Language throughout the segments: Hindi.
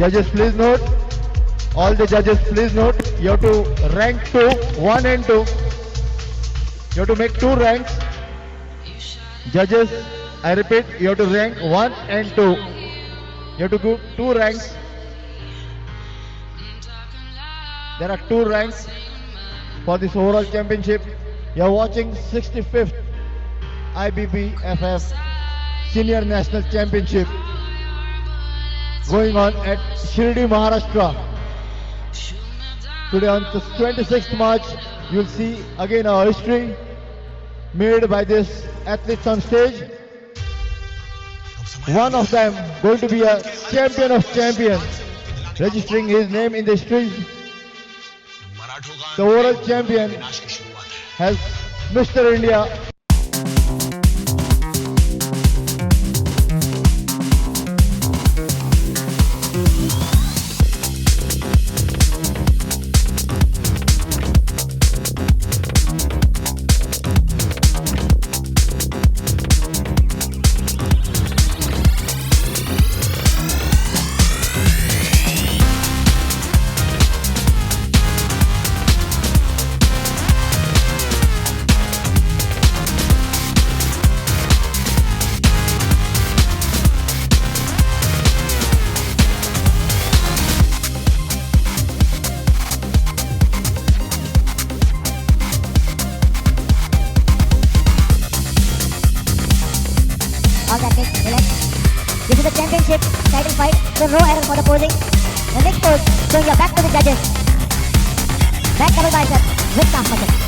Judges, please note. All the judges, please note. You have to rank 2, 1 and 2. You have to make 2 ranks. Judges, I repeat, you have to rank 1 and 2. You have to go 2 ranks. There are 2 ranks for this overall championship. You are watching 65th IBBFF Senior National Championship going on at Shirdi, Maharashtra. Today on the 26th March, you will see again our history made by these athletes on stage. One of them going to be a champion of champions, registering his name in the history. The overall champion has Mr. India. All that makes relax. This is the championship title fight, so no error for the posing. The next pose, showing your back to the judges. Back double bicep with calf muscle.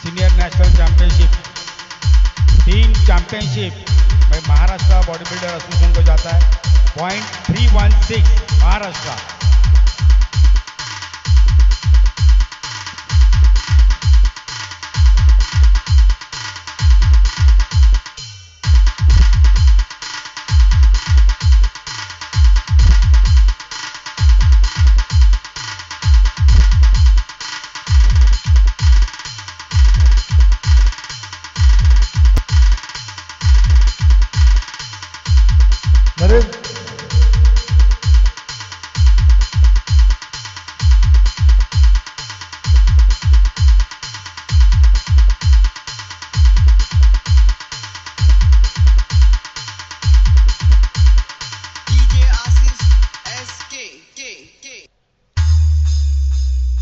Senior national championship 3 championship में महाराष्ट्र बॉडी बिल्डर एसोसिएशन को जाता है। .316 महाराष्ट्र। नरेश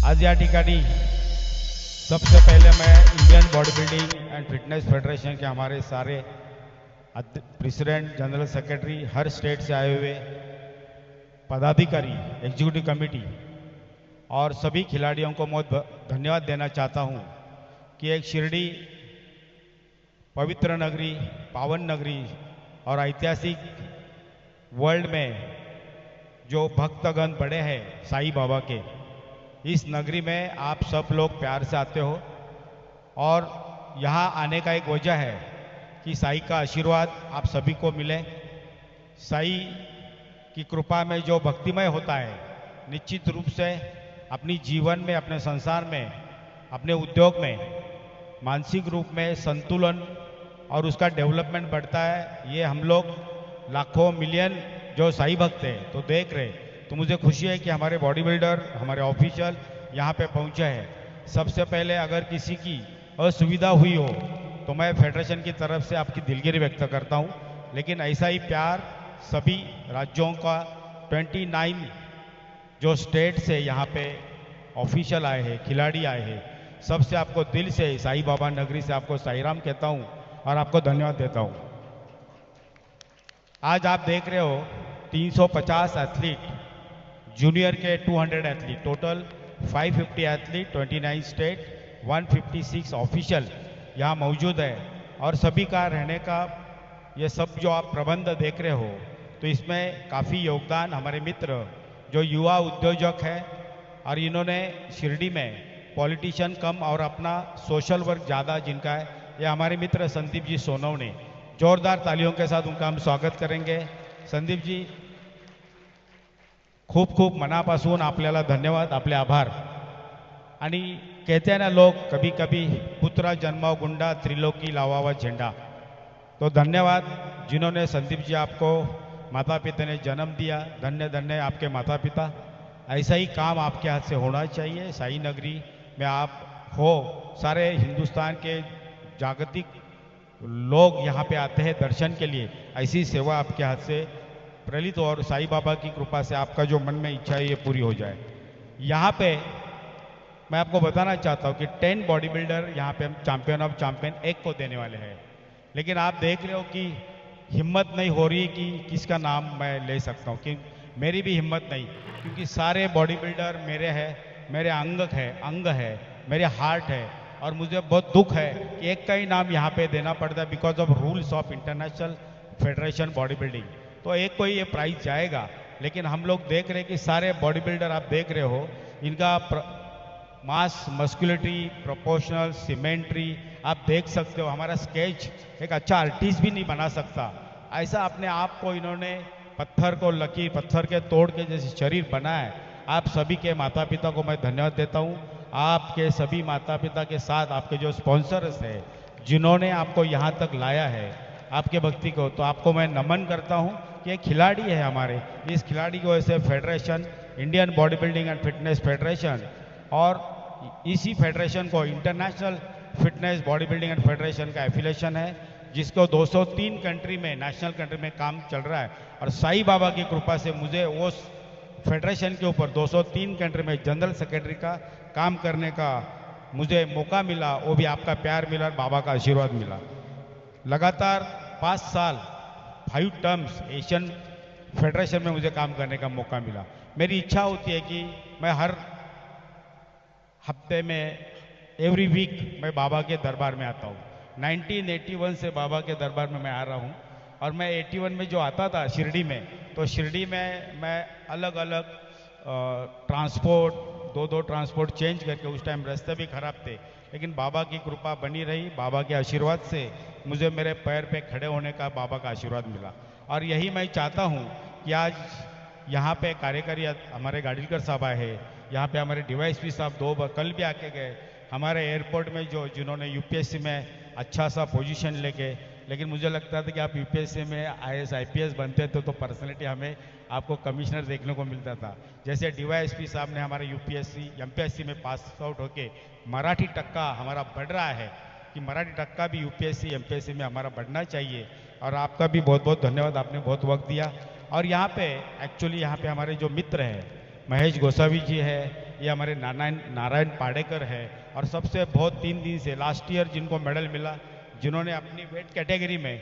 आज या ठिकाणी सबसे पहले मैं Indian body building and fitness federation के हमारे सारे प्रेसिडेंट, जनरल सेक्रेटरी, हर स्टेट से आए हुए पदाधिकारी, एग्जीक्यूटिव कमेटी और सभी खिलाड़ियों को बहुत धन्यवाद देना चाहता हूं कि एक शिरडी पवित्र नगरी, पावन नगरी और ऐतिहासिक वर्ल्ड में जो भक्तगण बड़े हैं साईं बाबा के, इस नगरी में आप सब लोग प्यार से आते हो और यहाँ आने का एक वजह है कि साईं का आशीर्वाद आप सभी को मिले। साईं की कृपा में जो भक्तिमय होता है, निश्चित रूप से अपनी जीवन में, अपने संसार में, अपने उद्योग में मानसिक रूप में संतुलन और उसका डेवलपमेंट बढ़ता है। ये हम लोग लाखों मिलियन जो साईं भक्त हैं तो देख रहे, तो मुझे खुशी है कि हमारे बॉडी बिल्डर, हमारे ऑफिशियल यहाँ पे पहुँचे हैं। सबसे पहले अगर किसी की असुविधा हुई हो तो मैं फेडरेशन की तरफ से आपकी दिलगिरी व्यक्त करता हूँ, लेकिन ऐसा ही प्यार सभी राज्यों का 29 जो स्टेट से यहाँ पे ऑफिशियल आए हैं, खिलाड़ी आए हैं, सबसे आपको दिल से साईं बाबा नगरी से आपको साईं राम कहता हूँ और आपको धन्यवाद देता हूँ। आज आप देख रहे हो 350 एथलीट, जूनियर के 200 athlete, total 550 athlete, 29 state, 156 official यहाँ मौजूद है और सभी का रहने का ये सब जो आप प्रबंध देख रहे हो, तो इसमें काफ़ी योगदान हमारे मित्र जो युवा उद्योजक है और इन्होंने शिरडी में पॉलिटिशियन कम और अपना सोशल वर्क ज़्यादा जिनका है, ये हमारे मित्र संदीप जी सोनवणे। जोरदार तालियों के साथ उनका हम स्वागत करेंगे। संदीप जी, खूप खूप मनापासून आपल्याला धन्यवाद, आपले आभार। आणि कहते हैं ना लोग कभी कभी, पुत्र जन्माओ गुंडा, त्रिलोकी लावावा झंडा। तो धन्यवाद जिन्होंने संदीप जी आपको माता पिता ने जन्म दिया, धन्य धन्य आपके माता पिता। ऐसा ही काम आपके हाथ से होना चाहिए। साईं नगरी में आप हो, सारे हिंदुस्तान के जागतिक लोग यहाँ पे आते हैं दर्शन के लिए, ऐसी सेवा आपके हाथ से प्रेरित हो और साईं बाबा की कृपा से आपका जो मन में इच्छा है ये पूरी हो जाए। यहाँ पे मैं आपको बताना चाहता हूँ कि 10 बॉडी बिल्डर यहाँ पे हम चैंपियन ऑफ चैंपियन एक को देने वाले हैं, लेकिन आप देख रहे हो कि हिम्मत नहीं हो रही कि किसका नाम मैं ले सकता हूँ, कि मेरी भी हिम्मत नहीं, क्योंकि सारे बॉडी बिल्डर मेरे हैं, मेरे अंग है, मेरे हार्ट है, और मुझे बहुत दुख है कि एक का ही नाम यहाँ पे देना पड़ता है because of rules of international federation body building. तो एक को ही ये प्राइज जाएगा, लेकिन हम लोग देख रहे हैं कि सारे बॉडी बिल्डर आप देख रहे हो, इनका मास, मस्कुलिटी, प्रोपोर्शनल, सिमेंट्री आप देख सकते हो। हमारा स्केच एक अच्छा आर्टिस्ट भी नहीं बना सकता, ऐसा अपने आप को इन्होंने पत्थर को लकीर, पत्थर के तोड़ के जैसे शरीर बना है। आप सभी के माता पिता को मैं धन्यवाद देता हूँ। आपके सभी माता पिता के साथ आपके जो स्पॉन्सर्स हैं, जिन्होंने आपको यहाँ तक लाया है, आपके भक्ति को, तो आपको मैं नमन करता हूँ कि एक खिलाड़ी है हमारे, इस खिलाड़ी की वजह से federation, Indian body building and fitness federation, और इसी फेडरेशन को international fitness body building and federation का एफिलेशन है, जिसको 203 कंट्री में, नेशनल कंट्री में काम चल रहा है। और साईं बाबा की कृपा से मुझे उस फेडरेशन के ऊपर 203 कंट्री में जनरल सेक्रेटरी का काम करने का मुझे मौका मिला, वो भी आपका प्यार मिला और बाबा का आशीर्वाद मिला। लगातार 5 साल 5 टर्म्स एशियन फेडरेशन में मुझे काम करने का मौका मिला। मेरी इच्छा होती है कि मैं हर हफ्ते में, एवरी वीक मैं बाबा के दरबार में आता हूँ। 1981 से बाबा के दरबार में मैं आ रहा हूँ, और मैं 81 में जो आता था शिरडी में, तो शिरडी में मैं अलग अलग ट्रांसपोर्ट, 2 ट्रांसपोर्ट चेंज करके, उस टाइम रास्ते भी खराब थे, लेकिन बाबा की कृपा बनी रही। बाबा के आशीर्वाद से मुझे मेरे पैर पे खड़े होने का बाबा का आशीर्वाद मिला, और यही मैं चाहता हूँ कि आज यहाँ पे कार्यकारी हमारे गाड़ीलकर साहब आए हैं, यहाँ पे हमारे DYSP साहब 2 बार कल भी आके गए, हमारे एयरपोर्ट में जिन्होंने यूपीएससी में अच्छा सा पोजीशन लेके, लेकिन मुझे लगता था कि आप यूपीएससी में IAS IPS बनते थे तो पर्सनैलिटी हमें आपको कमिश्नर देखने को मिलता था। जैसे DYSP साहब ने हमारे यूपीएससी MPSC में पास आउट होके मराठी टक्का हमारा बढ़ रहा है, कि मराठी टक्का भी यूपीएससी MPSC में हमारा बढ़ना चाहिए। और आपका भी बहुत बहुत धन्यवाद, आपने बहुत वक्त दिया। और यहाँ पे एक्चुअली यहाँ पे हमारे जो मित्र हैं, महेश गोसावी जी है, ये हमारे नारायण पाडेकर है, और सबसे बहुत 3 दिन से लास्ट ईयर जिनको मेडल मिला, जिन्होंने अपनी वेट कैटेगरी में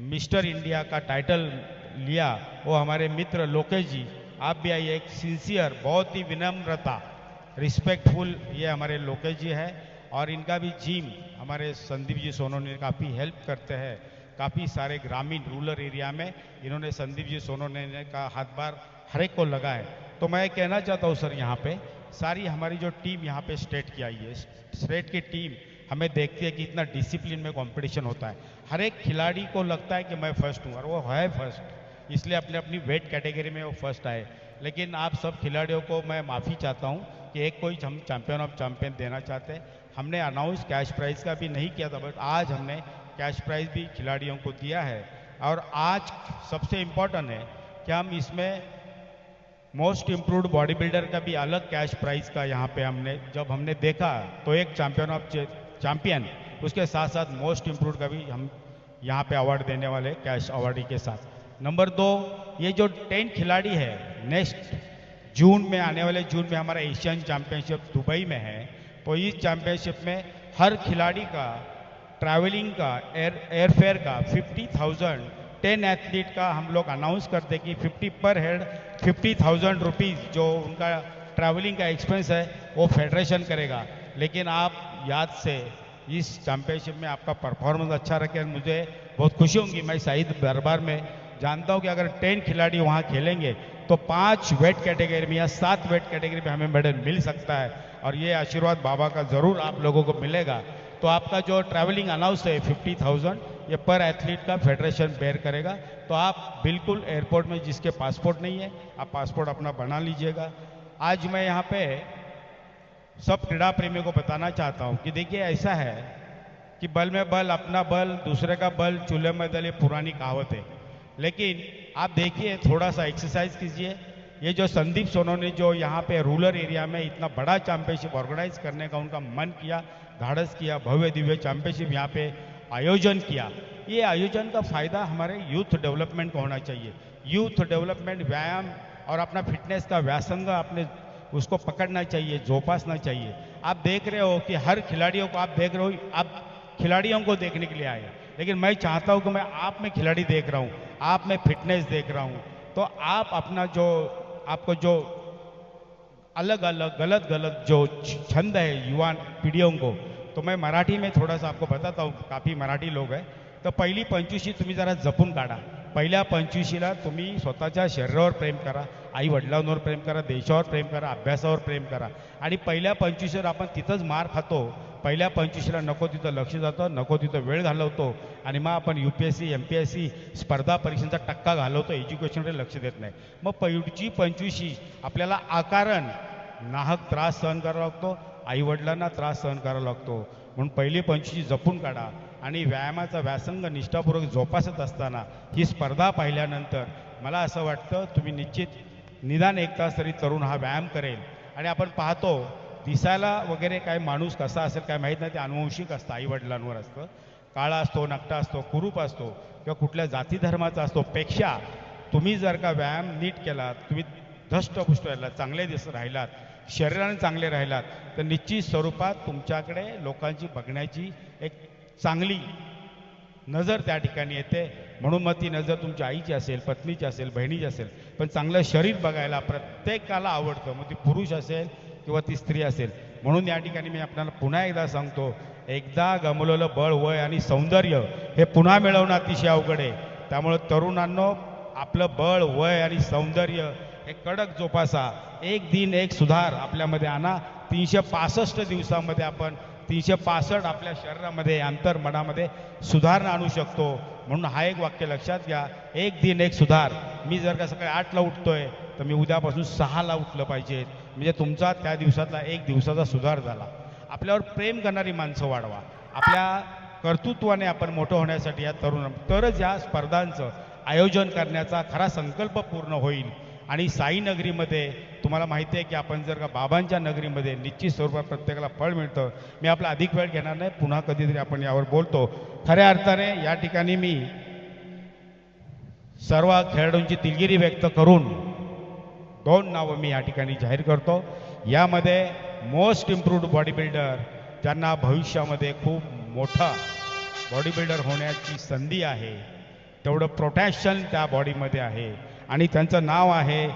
मिस्टर इंडिया का टाइटल लिया, वो हमारे मित्र लोकेश जी। आप भी आइए, एक सिंसियर, बहुत ही विनम्रता, रिस्पेक्टफुल, ये हमारे लोकेश जी है। और इनका भी जिम हमारे संदीप जी सोनोनी ने काफ़ी हेल्प करते हैं, काफ़ी सारे ग्रामीण रूरल एरिया में इन्होंने संदीप जी सोनोनी ने का हाथ-बार हर एक को लगा है। तो मैं कहना चाहता हूँ सर, यहाँ पे सारी हमारी जो टीम यहाँ पे स्टेट की आई है, स्टेट की टीम हमें देखती है कि इतना डिसिप्लिन में कंपटीशन होता है। हर एक खिलाड़ी को लगता है कि मैं फर्स्ट हूँ, और वो है फर्स्ट, इसलिए अपने अपनी वेट कैटेगरी में वो फर्स्ट आए। लेकिन आप सब खिलाड़ियों को मैं माफ़ी चाहता हूँ कि एक कोई हम चैंपियन ऑफ चैंपियन देना चाहते हैं। हमने अनाउंस कैश प्राइज़ का भी नहीं किया था, बट आज हमने कैश प्राइज़ भी खिलाड़ियों को दिया है। और आज सबसे इम्पोर्टेंट है कि हम इसमें मोस्ट इम्प्रूव्ड बॉडी बिल्डर का भी अलग कैश प्राइज़ का यहाँ पे हमने देखा, तो एक चैंपियन उसके साथ साथ मोस्ट इम्प्रूव्ड का भी हम यहाँ पे अवार्ड देने वाले, कैश अवार्डी के साथ। नंबर 2, ये जो 10 खिलाड़ी है, नेक्स्ट जून में, आने वाले जून में हमारा एशियन चैंपियनशिप दुबई में है। तो इस चैंपियनशिप में हर खिलाड़ी का ट्रैवलिंग का, एयरफेयर का 50,000, 10 एथलीट का हम लोग अनाउंस करते कि 50 पर हेड 50,000 रुपीज़ जो उनका ट्रैवलिंग का एक्सपेंस है वो फेडरेशन करेगा। लेकिन आप याद से इस चैंपियनशिप में आपका परफॉर्मेंस अच्छा रखे, मुझे बहुत खुशी होगी। मैं शायद दरबार में जानता हूं कि अगर 10 खिलाड़ी वहां खेलेंगे तो 5 वेट कैटेगरी में या 7 वेट कैटेगरी में हमें मेडल मिल सकता है, और ये आशीर्वाद बाबा का ज़रूर आप लोगों को मिलेगा। तो आपका जो ट्रैवलिंग अनाउंस है 50,000, ये पर एथलीट का फेडरेशन बेयर करेगा। तो आप बिल्कुल एयरपोर्ट में जिसके पासपोर्ट नहीं है, आप पासपोर्ट अपना बना लीजिएगा। आज मैं यहाँ पे सब क्रीड़ा प्रेमियों को बताना चाहता हूँ कि देखिए, ऐसा है कि बल में बल, अपना बल, दूसरे का बल, चूल्हे में दल, ये पुरानी कहावत है। लेकिन आप देखिए, थोड़ा सा एक्सरसाइज कीजिए। ये जो संदीप सोनोनी जो यहाँ पे रूरल एरिया में इतना बड़ा चैंपियनशिप ऑर्गेनाइज करने का उनका मन किया, धाड़स किया, भव्य दिव्य चैंपियनशिप यहाँ पे आयोजन किया, ये आयोजन का फायदा हमारे यूथ डेवलपमेंट को होना चाहिए। यूथ डेवलपमेंट, व्यायाम और अपना फिटनेस का व्यासंग आपने उसको पकड़ना चाहिए, जोपासना चाहिए। आप देख रहे हो कि हर खिलाड़ियों को आप देख रहे हो, आप खिलाड़ियों को देखने के लिए आए, लेकिन मैं चाहता हूं कि मैं आप में खिलाड़ी देख रहा हूं, आप में फिटनेस देख रहा हूं, तो आप अपना जो आपको जो अलग अलग गलत गलत जो छंद है युवा पिढीयों को, तो मैं मराठी में थोड़ा सा आपको बताता हूँ, काफ़ी मराठी लोक आहे. तर पहिली 25शी तुम्ही जरा जपून काढा. पहिल्या 25शीला तुम्ही स्वतःच्या शरीरावर प्रेम करा, आई वडिलांवर प्रेम करा, देशावर प्रेम करा, अभ्यासावर प्रेम करा. आणि पहिल्या 25शीवर आपण तिथंच मार खातो. पहिल्या 25शीला नको तिथं लक्ष जातं, नको तिथं वेळ घालवतो आणि मग आपण UPSC MPSC स्पर्धा परीक्षांचा टक्का घालवतो, एज्युकेशनकडे लक्ष देत नाही. मग पुढची 25शी आपल्याला आकारण नाहक त्रास सहन करावा लागतो, आईवडिलांना त्रास सहन करावा लागतो. म्हणून पहिली 25शी जपून काढा. आणि व्यायामाचा व्यासंग निष्ठापूर्वक जोपासत असताना ही स्पर्धा पाहिल्यानंतर मला असं वाटतं तुम्ही निश्चित निदान 1 तास तरी तरुण हा व्यायाम करेल. आणि आपण पाहतो दिसायला वगैरे काय माणूस कसा असेल काय माहीत नाही, ते अनुवंशिक असतं, आईवडिलांवर असतं. काळा असतो, नकटा असतो, कुरूप असतो किंवा कुठल्या जाती धर्माचा असतो, पेक्षा तुम्ही जर का व्यायाम नीट केला, तुम्ही धष्टपुष्ट राहिलात, चांगले दिसत राहिलात, शरीराने चांगले राहिलात, तर निश्चित स्वरूपात तुमच्याकडे लोकांची बघण्याची एक चांगली नजर त्या ठिकाणी येते. म्हणून मग ती नजर तुमच्या आईची असेल, पत्नीची असेल, बहिणीची असेल, पण चांगलं शरीर बघायला प्रत्येकाला आवडतं, मग ती पुरुष असेल किंवा ती स्त्री असेल. म्हणून या ठिकाणी मी आपल्याला पुन्हा एकदा सांगतो, एकदा गमावलेलं बळ, वय आणि सौंदर्य हे पुन्हा मिळवणं अतिशय अवघड आहे. त्यामुळे तरुणांनो, आपलं बळ, वय आणि सौंदर्य हे कडक जोपासा. एक दिन एक सुधार आपल्यामध्ये आणा. 365 दिवसामध्ये आपण 365 आपल्या शरीरामध्ये, अंतर्मनामध्ये सुधारणा आणू शकतो. म्हणून हा एक वाक्य लक्षात घ्या, एक दिन एक सुधार. मी जर का सकाळी 8ला उठतोय तर मी उद्यापासून 6ला उठलं पाहिजे, म्हणजे तुमचा त्या दिवसातला एक दिवसाचा सुधार झाला. आपल्यावर प्रेम करणारी माणसं वाढवा. आपल्या कर्तृत्वाने आपण मोठं होण्यासाठी या तरुण, तरच या स्पर्धांचं आयोजन करण्याचा खरा संकल्प पूर्ण होईल. आणि साई नगरीमध्ये तुम्हाला माहिती आहे की आपण जर का बाबांच्या नगरीमध्ये निश्चित स्वरूपात प्रत्येकाला फळ मिळतं. मी आपला अधिक वेळ घेणार नाही, पुन्हा कधीतरी आपण यावर बोलतो. खऱ्या अर्थाने या ठिकाणी मी सर्व खेळाडूंची दिलगिरी व्यक्त करून 2 नावं मी या ठिकाणी जाहीर करतो. यामध्ये मोस्ट इम्प्रूव्ड बॉडी बिल्डर, ज्यांना भविष्यामध्ये खूप मोठा बॉडी बिल्डर होण्याची संधी आहे, तेवढं प्रोटेक्शन त्या बॉडीमध्ये आहे आणि त्यांचं नाव आहे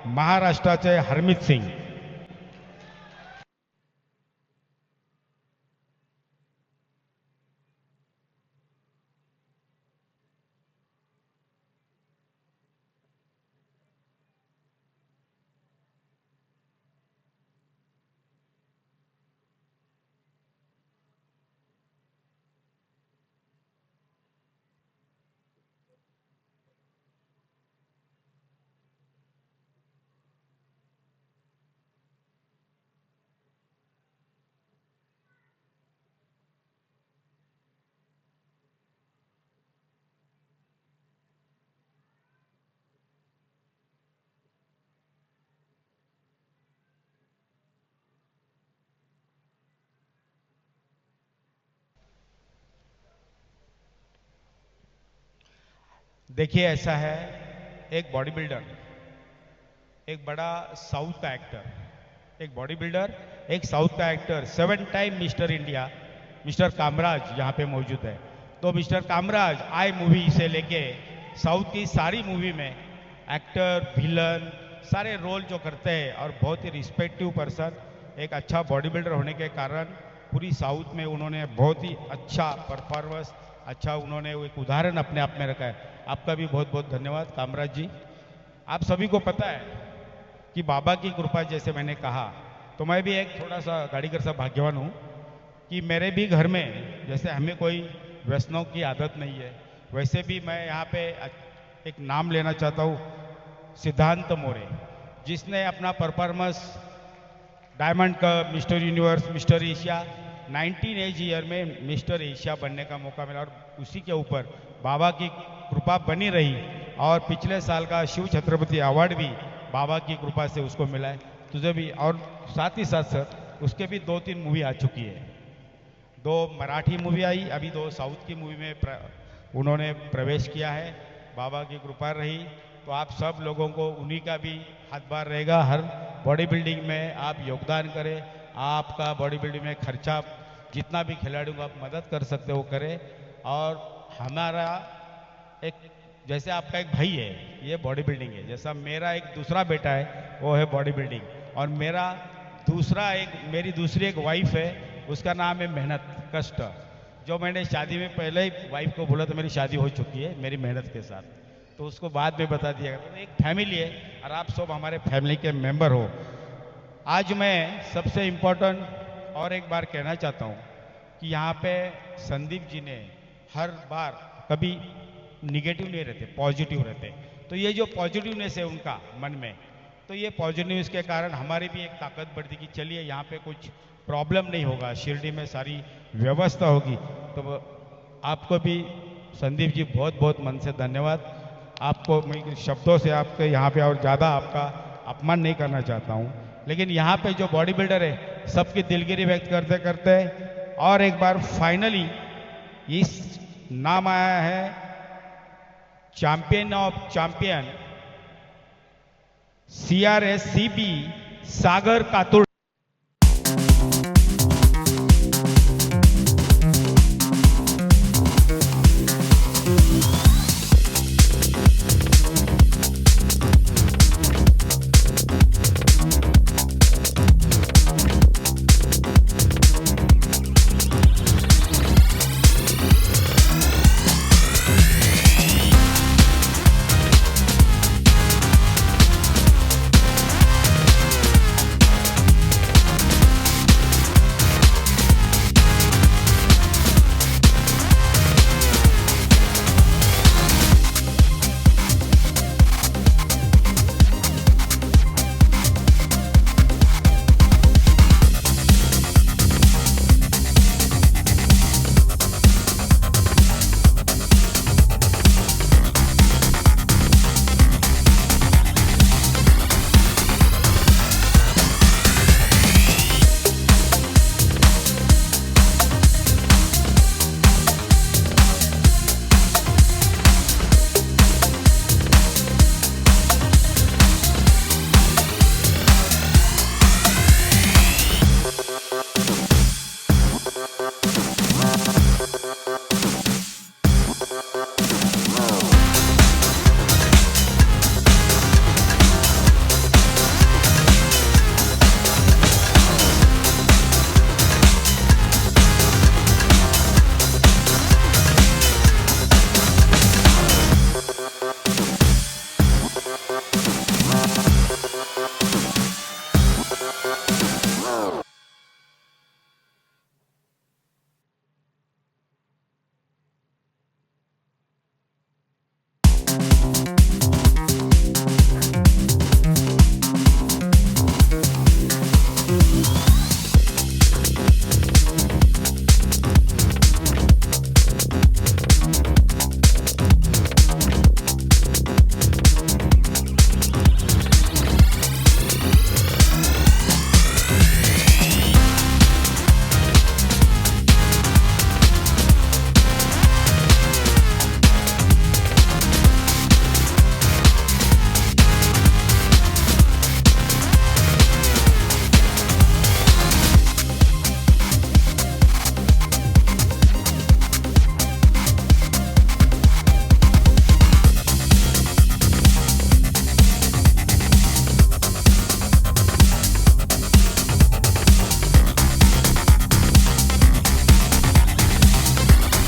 महाराष्ट्राचे हरमीत सिंग. देखिए ऐसा है, एक बॉडी बिल्डर, एक बड़ा साउथ का एक्टर, एक बॉडी बिल्डर, एक साउथ का actor, 7 time mister India, mister Kamraj यहाँ पे मौजूद है. तो मिस्टर कामराज आई मूवी से लेके साउथ की सारी मूवी में एक्टर, विलन, सारे रोल जो करते हैं और बहुत ही रिस्पेक्टिव पर्सन, एक अच्छा बॉडी बिल्डर होने के कारण पूरी साउथ में उन्होंने बहुत ही अच्छा परफॉर्मेंस, अच्छा उन्होंने एक उदाहरण अपने आप में रखा है. आपका भी बहुत बहुत धन्यवाद कामराज जी. आप सभी को पता है कि बाबा की कृपा, जैसे मैंने कहा, तो मैं भी एक थोड़ा सा गाड़ीगर सा भाग्यवान हूँ कि मेरे भी घर में, जैसे हमें कोई व्यसनों की आदत नहीं है, वैसे भी मैं यहाँ पे एक नाम लेना चाहता हूँ, सिद्धांत मोरे, जिसने अपना performance diamond cup, mister universe, mister Asia 19 age year में मिस्टर एशिया बनने का मौका मिला और उसी के ऊपर बाबा की कृपा बनी रही और पिछले साल का शिव छत्रपति अवार्ड भी बाबा की कृपा से उसको मिला है. तुझे भी, और साथ ही साथ सर उसके भी 2-3 मूवी आ चुकी है. 2 मराठी मूवी आई, अभी 2 साउथ की मूवी में उन्होंने प्रवेश किया है. बाबा की कृपा रही तो आप सब लोगों को उन्हीं का भी हाथभार रहेगा. हर बॉडी बिल्डिंग में आप योगदान करें. आपका बॉडी बिल्डिंग में खर्चा जितना भी खिलाड़ियों को आप मदद कर सकते हो करें. और हमारा एक, जैसे आपका एक भाई है ये बॉडी बिल्डिंग है, जैसा मेरा एक दूसरा बेटा है वो है बॉडी बिल्डिंग, और मेरी दूसरी एक वाइफ है, उसका नाम है मेहनत, कष्ट। जो मैंने शादी में पहले ही वाइफ को बोला तो मेरी शादी हो चुकी है मेरी मेहनत के साथ, तो उसको बाद में बता दिया। तो एक फैमिली है और आप सब हमारे फैमिली के मेंबर हो। आज मैं सबसे इम्पोर्टेंट और एक बार कहना चाहता हूँ कि यहाँ पे संदीप जी ने हर बार कभी निगेटिव नहीं रहते, पॉजिटिव रहते। तो ये जो पॉजिटिवनेस है उनका मन में, तो ये पॉजिटिवनेस के कारण हमारी भी एक ताकत बढ़ती कि चलिए यहाँ पे कुछ प्रॉब्लम नहीं होगा, शिरडी में सारी व्यवस्था होगी। तो आपको भी संदीप जी बहुत बहुत मन से धन्यवाद। आपको मैं शब्दों से आपके यहाँ पे और ज़्यादा आपका अपमान नहीं करना चाहता हूँ, लेकिन यहाँ पे जो बॉडी बिल्डर है सबकी दिलगिरी व्यक्त करते करते और एक बार फाइनली इस नाम आया है champion of champion CRSCB Sagar Katur.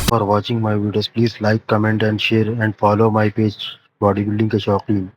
For watching my videos, please like, comment and share and follow my page Bodybuilding के शौकीन।